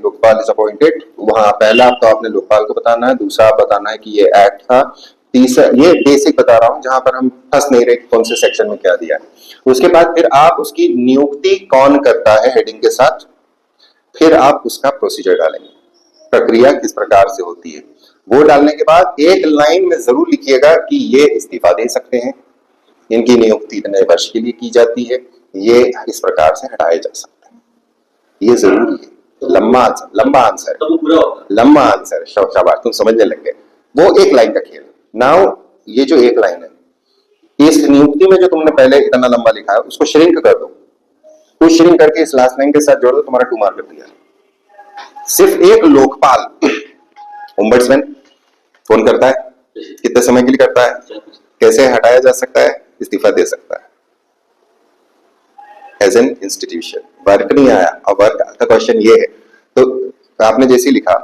Lokpal is appointed, वहां पहला तो आपने लोकपाल को बताना है, दूसरा आप बताना है कि ये एक्ट था, तीसरा ये बेसिक बता रहा हूं जहां पर हम फंस नहीं रहे कौन से सेक्शन में क्या दिया है। उसके बाद फिर आप उसकी नियुक्ति कौन करता है हेडिंग के साथ, फिर आप उसका प्रोसीजर डालेंगे, प्रक्रिया किस प्रकार से होती है वो डालने के बाद एक लाइन में जरूर लिखिएगा कि ये इस्तीफा दे सकते हैं, इनकी नियुक्ति इतने वर्ष के लिए की जाती है, ये इस प्रकार से हटाए जा सकते हैं, ये जरूरी है। लंबा आंसर लंबा आंसर शाबाश, तुम समझने लग गए। वो एक लाइन का खेल। नाउ ये जो एक लाइन है, इस नियुक्ति में जो तुमने पहले इतना लंबा लिखा है उसको श्रिंक कर दो, उस श्रिंक करके इस लास्ट लाइन के साथ जोड़ दो, तुम्हारा 2 मार्क दिया। सिर्फ एक लोकपाल, ओम्बड्समैन कौन करता है, कितने समय के लिए करता है, कैसे हटाया जा सकता है, इस्तीफा दे सकता है, एज एन इंस्टीट्यूशन। वर्क नहीं आया, और वर्क का क्वेश्चन ये है, तो आपने जैसे लिखा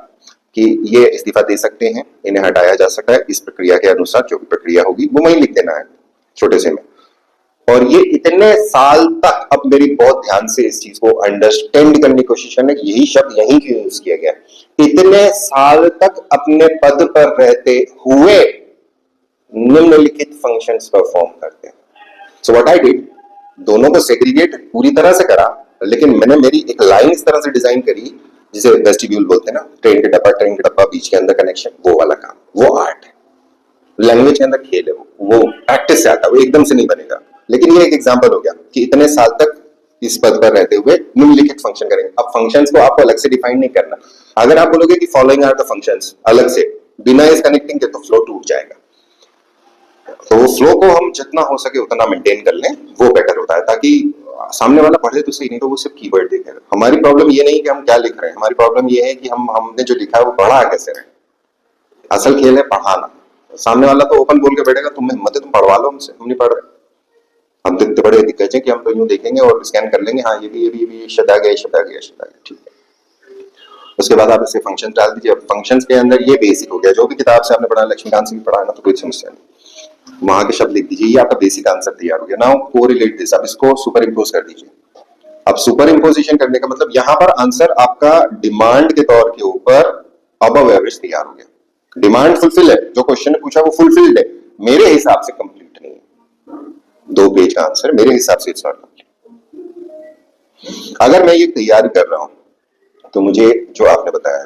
कि ये इस्तीफा दे सकते हैं, इन्हें हटाया जा सकता है, इस प्रक्रिया के अनुसार जो भी प्रक्रिया होगी वो वहीं लिख देना है छोटे से में। और ये इतने साल तक, अब मेरी बहुत ध्यान से इस चीज को अंडरस्टैंड करने की कोशिश करना, यही शब्द यहीं क्यों यूज किया गया, इतने साल तक अपने पद पर रहते हुए निम्नलिखित फंक्शंस परफॉर्म करते हैं। सो व्हाट आई डिड, दोनों को सेग्रीगेट पूरी तरह से करा, लेकिन मैंने मेरी एक लाइन इस तरह से डिजाइन करी जिसे वेस्टिब्यूल बोलते हैं ना, ट्रेन के डब्बा बीच के अंदर कनेक्शन, वो वाला काम, वो आर्ट है, लैंग्वेज के अंदर खेल है, वो प्रैक्टिस से आता है, वो एकदम से नहीं बनेगा। लेकिन ये एक एग्जांपल हो गया कि इतने साल तक इस पद पर रहते हुए निम्नलिखित फंक्शन करेंगे। अब फंक्शंस को आपको अलग से डिफाइन नहीं करना, अगर आप बोलोगे कि फॉलोइंग आर द फंक्शंस अलग से बिना इस कनेक्टिंग के, तो फ्लो टूट जाएगा। तो वो फ्लो को हम जितना हो सके उतना मेंटेन कर लें, वो बेटर होता है, ताकि सामने वाला पढ़े तो सही, नहीं तो वो सिर्फ कीवर्ड देखेगा। हमारी प्रॉब्लम ये नहीं कि हम क्या लिख रहे हैं, हमारी प्रॉब्लम ये है कि हमने जो लिखा है वो पढ़ा कैसे रहे। असल खेल है पढ़ाना। सामने वाला तो ओपन बोल के बैठेगा, तुम्हें हिम्मत है तुम पढ़वा लो हमसे, हम नहीं पढ़ रहे। हम दिखते बड़े दिग्गज हैं कि हम तो यूं देखेंगे और स्कैन कर लेंगे, हाँ ये भी शब्द आ गया, ठीक है। उसके बाद आप इसे फंक्शन डाल दीजिए। अब फंक्शंस के अंदर ये बेसिक हो गया, जो भी किताब से आपने पढ़ा, लक्ष्मीकांत से भी पढ़ा ना, तो कोई समस्या नहीं, वहां के शब्द लिख दीजिए, ये आपका बेसिक आंसर तैयार हो गया। नाउ कोरिलेट दिस, अब इसको सुपर इम्पोज कर दीजिए। अब सुपर इम्पोजिशन करने का मतलब यहाँ पर आंसर आपका डिमांड के तौर के ऊपर अबव एवरेज तैयार हो गया। डिमांड फुलफिल है, जो क्वेश्चन ने पूछा वो फुलफिल्ड है, मेरे हिसाब से कंप्लीट नहीं है। 2 पेज का आंसर मेरे हिसाब से इट्स नॉट कंप्लीट। अगर मैं ये तैयारी कर रहा हूं तो मुझे जो आपने बताया